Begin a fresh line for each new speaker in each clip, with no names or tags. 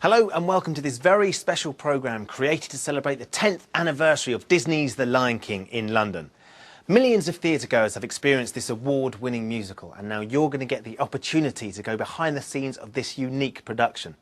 Hello and welcome to this very special programme created to celebrate the 10th anniversary of Disney's The Lion King in London. Millions of theatregoers have experienced this award-winning musical, and now you're going to get the opportunity to go behind the scenes of this unique production.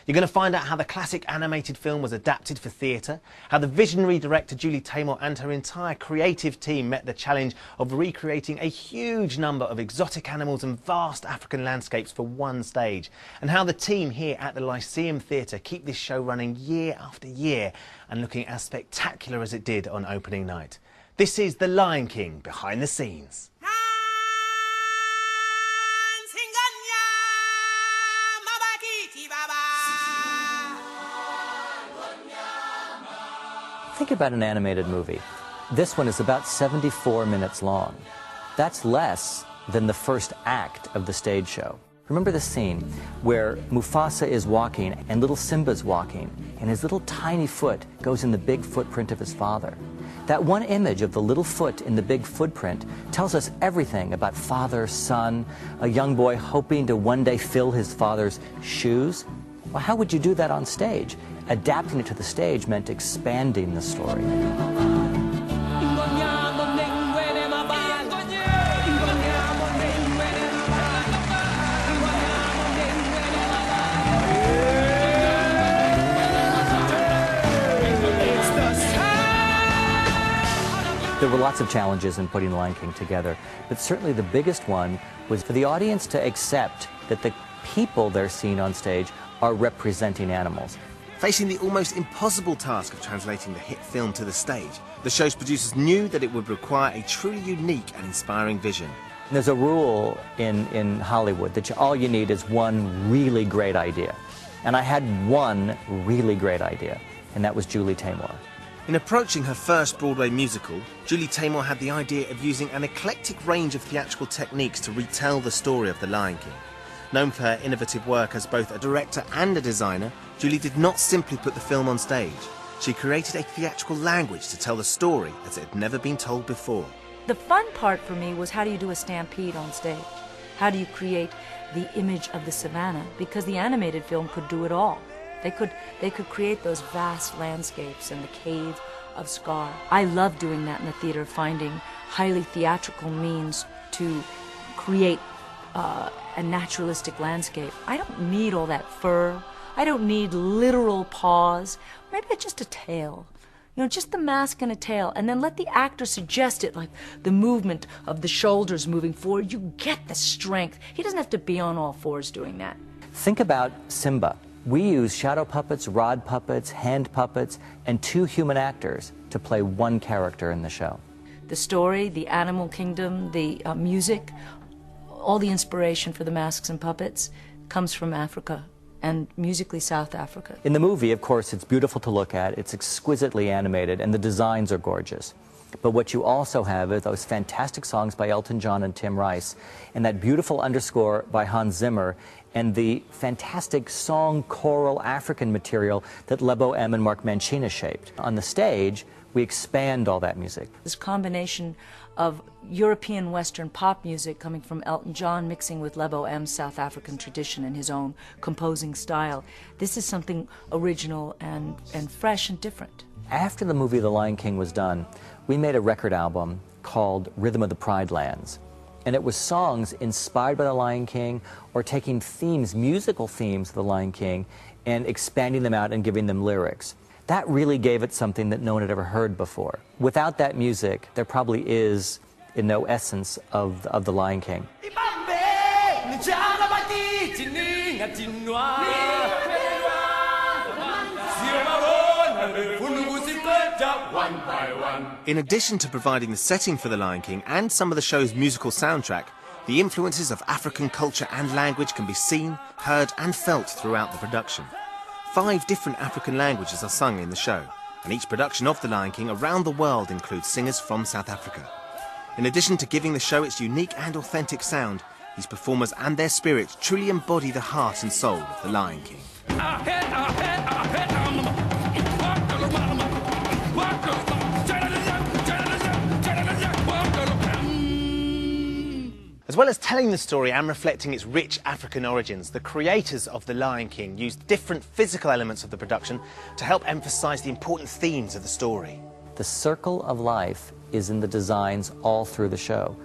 You're going to find out how the classic animated film was adapted for theatre, how the visionary director Julie Taymor and her entire creative team met the challenge of recreating a huge number of exotic animals and vast African landscapes for one stage, and how the team here at the Lyceum Theatre keep this show running year after year and looking as spectacular as it did on opening night. This is The Lion King behind the scenes.
Think about an animated movie. This one is about 74 minutes long. That's less than the first act of the stage show. Remember the scene where Mufasa is walking and little Simba's walking, and his little tiny foot goes in the big footprint of his father. That one image of the little foot in the big footprint tells us everything about father, son, a young boy hoping to one day fill his father's shoes. Well, how would you do that on stage? Adapting it to the stage meant expanding the story. There were lots of challenges in putting Lion King together, but certainly the biggest one was for the audience to accept that the people they're seeing on stage are representing animals.
Facing the almost impossible task of translating the hit film to the stage, the show's producers knew that it would require a truly unique and inspiring vision.
There's a rule in Hollywood that all you need is one really great idea. And I had one really great idea, and that was Julie Taymor.
In approaching her first Broadway musical, Julie Taymor had the idea of using an eclectic range of theatrical techniques to retell the story of The Lion King. Known for her innovative work as both a director and a designer, Julie did not simply put the film on stage. She created a theatrical language to tell the story as it had never been told before.
The fun part for me was, how do you do a stampede on stage? How do you create the image of the savannah? Because the animated film could do it all. They could create those vast landscapes and the cave of Scar. I love doing that in the theater, finding highly theatrical means to create a naturalistic landscape. I don't need all that fur. I don't need literal paws. Maybe just a tail. You know, just the mask and a tail, and then let the actor suggest it, like the movement of the shoulders moving forward. You get the strength. He doesn't have to be on all fours doing that.
Think about Simba. We use shadow puppets, rod puppets, hand puppets, and 2 human actors to play one character in the show.
The story, the animal kingdom, the music, all the inspiration for the masks and puppets comes from Africa, and musically South Africa.
In the movie, of course, it's beautiful to look at, it's exquisitely animated, and the designs are gorgeous. But what you also have is those fantastic songs by Elton John and Tim Rice, and that beautiful underscore by Hans Zimmer, and the fantastic song choral African material that Lebo M and Mark Mancina shaped. On the stage, we expand all that music.
This combination of European Western pop music coming from Elton John mixing with Lebo M's South African tradition and his own composing style. This is something original and fresh and different.
After the movie The Lion King was done, we made a record album called Rhythm of the Pride Lands. And it was songs inspired by The Lion King, or taking themes, musical themes of The Lion King, and expanding them out and giving them lyrics. That really gave it something that no one had ever heard before. Without that music, there probably is no essence of The Lion King.
In addition to providing the setting for The Lion King and some of the show's musical soundtrack, the influences of African culture and language can be seen, heard and felt throughout the production. 5 different African languages are sung in the show, and each production of The Lion King around the world includes singers from South Africa. In addition to giving the show its unique and authentic sound, these performers and their spirits truly embody the heart and soul of The Lion King. As well as telling the story and reflecting its rich African origins, the creators of The Lion King used different physical elements of the production to help emphasize the important themes of the story.
The circle of life is in the designs all through the show.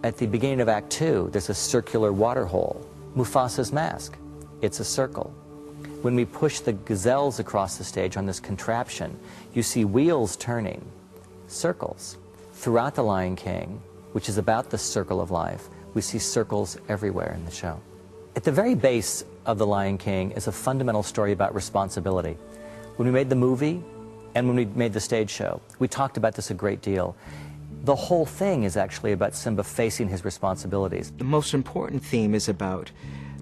At the beginning of Act 2, there's a circular water hole. Mufasa's mask, it's a circle. When we push the gazelles across the stage on this contraption, you see wheels turning, circles. Throughout The Lion King, which is about the circle of life, we see circles everywhere in the show. At the very base of The Lion King is a fundamental story about responsibility. When we made the movie and when we made the stage show, we talked about this a great deal. The whole thing is actually about Simba facing his responsibilities.
The most important theme is about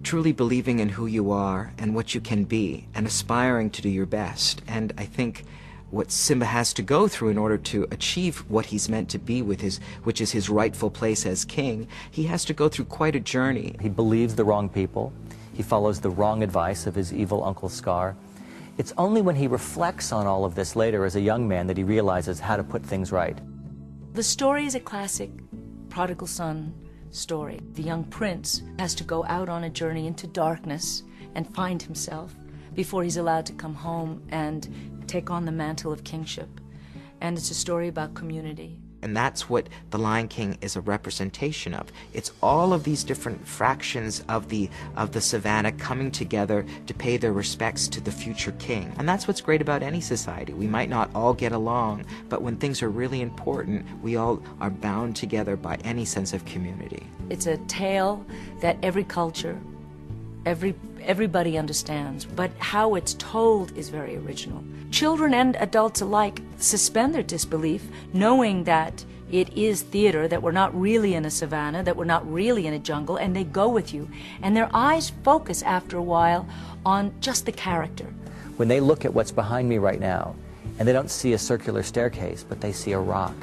truly believing in who you are and what you can be and aspiring to do your best. And I think what Simba has to go through in order to achieve what he's meant to be with which is his rightful place as king, he has to go through quite a journey.
He believes the wrong people. He follows the wrong advice of his evil Uncle Scar. It's only when he reflects on all of this later as a young man that he realizes how to put things right.
The story is a classic prodigal son story. The young prince has to go out on a journey into darkness and find himself before he's allowed to come home and take on the mantle of kingship. And it's a story about community.
And that's what The Lion King is a representation of. It's all of these different fractions of the savannah coming together to pay their respects to the future king. And that's what's great about any society. We might not all get along, but when things are really important, we all are bound together by any sense of community.
It's a tale that every culture, everybody understands, but how it's told is very original. Children and adults alike suspend their disbelief, knowing that it is theater, that we're not really in a savannah, that we're not really in a jungle, and they go with you. And their eyes focus after a while on just the character.
When they look at what's behind me right now, and they don't see a circular staircase, but they see a rock.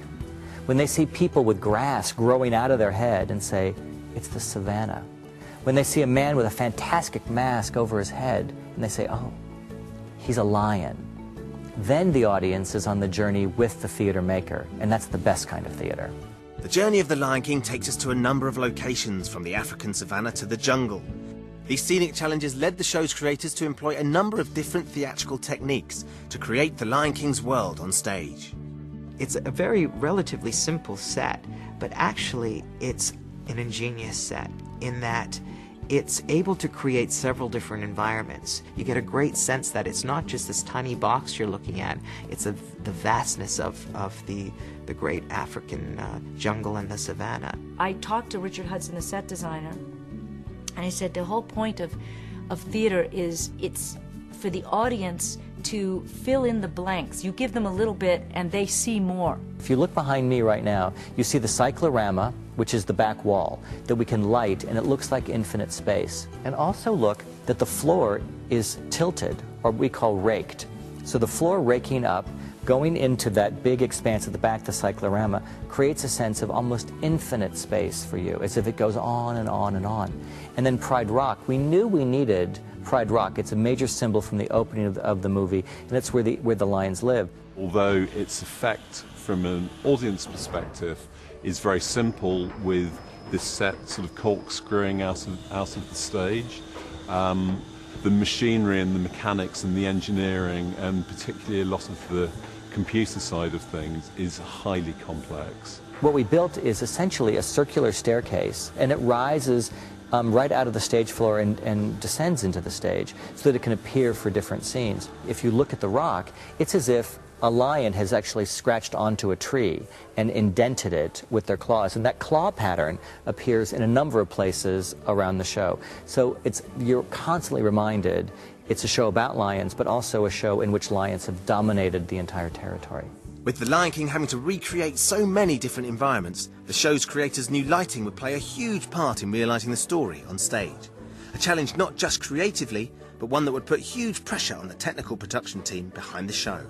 When they see people with grass growing out of their head and say, it's the savannah. When they see a man with a fantastic mask over his head, and they say, oh, he's a lion. Then the audience is on the journey with the theater maker, and that's the best kind of theater.
The journey of The Lion King takes us to a number of locations, from the African savannah to the jungle. These scenic challenges led the show's creators to employ a number of different theatrical techniques to create The Lion King's world on stage.
It's a very relatively simple set, but actually it's an ingenious set in that it's able to create several different environments. You get a great sense that it's not just this tiny box you're looking at, it's the vastness of the great African jungle and the savannah.
I talked to Richard Hudson, the set designer, and he said the whole point of theater is it's for the audience to fill in the blanks. You give them a little bit and they see more.
If you look behind me right now, you see the cyclorama, which is the back wall, that we can light, and it looks like infinite space. And also look that the floor is tilted, or we call raked. So the floor raking up, going into that big expanse at the back, the cyclorama, creates a sense of almost infinite space for you, as if it goes on and on and on. And then Pride Rock, we knew we needed Pride Rock. It's a major symbol from the opening of the movie, and it's where the lions live.
Although its effect from an audience perspective is very simple, with this set sort of corkscrewing out of the stage, the machinery and the mechanics and the engineering, and particularly a lot of the computer side of things, is highly complex.
What we built is essentially a circular staircase, and it rises right out of the stage floor and descends into the stage so that it can appear for different scenes. If you look at the rock, it's as if a lion has actually scratched onto a tree and indented it with their claws, and that claw pattern appears in a number of places around the show. So you're constantly reminded it's a show about lions, but also a show in which lions have dominated the entire territory.
With The Lion King having to recreate so many different environments, the show's creators knew lighting would play a huge part in realising the story on stage. A challenge not just creatively, but one that would put huge pressure on the technical production team behind the show.